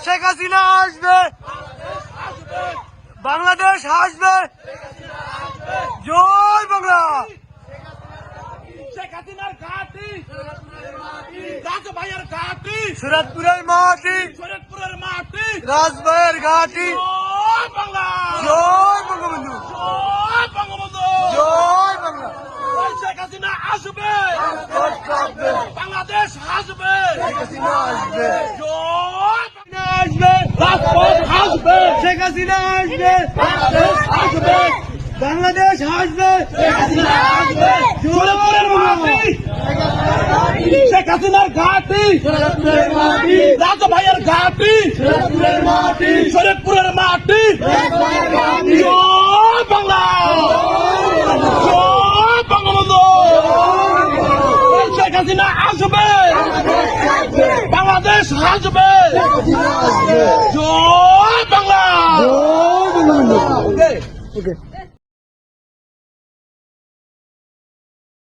শেখ হাসিনা আসবে, বাংলাদেশ আসবে। জয় বাংলা। শেখ হাসিনার ঘাঁটি, রাজভাইয়ের ঘাঁটি, শরৎপুরের মাটি, শরীয়তপুরের মাটি, রাজভাইয়ের ঘাটি। জয় বাংলা, জয় বঙ্গবন্ধু, জয় বঙ্গবন্ধু, জয় বাংলা। শেখ হাসিনা আসবে, আসবে, বাংলাদেশ আসবে, শেখ হাসিনা আসবে, জয় আসবে, রাজপথ আসবে, শেখ হাসিনা আসবে, বাংলাদেশ আসবে, বাংলাদেশ আসবে। শেখ হাসিনা আসবে, শরীয়তপুরের মাটি, শেখ হাসিনার ঘাঁটি, শরৎপুরের মাটি, রাজভাইয়ের ঘাঁটি, শরৎপুরের মাটি, শরীয়তপুরের মাটি, রাজভাইয়ের ঘাটি। জয় বাংলা, জয় বঙ্গবন্ধু, শেখ হাসিনা আসবে, বাংলাদেশ আসবে, জয় বাংলা। জয় বঙ্গবন্ধু। ওকে।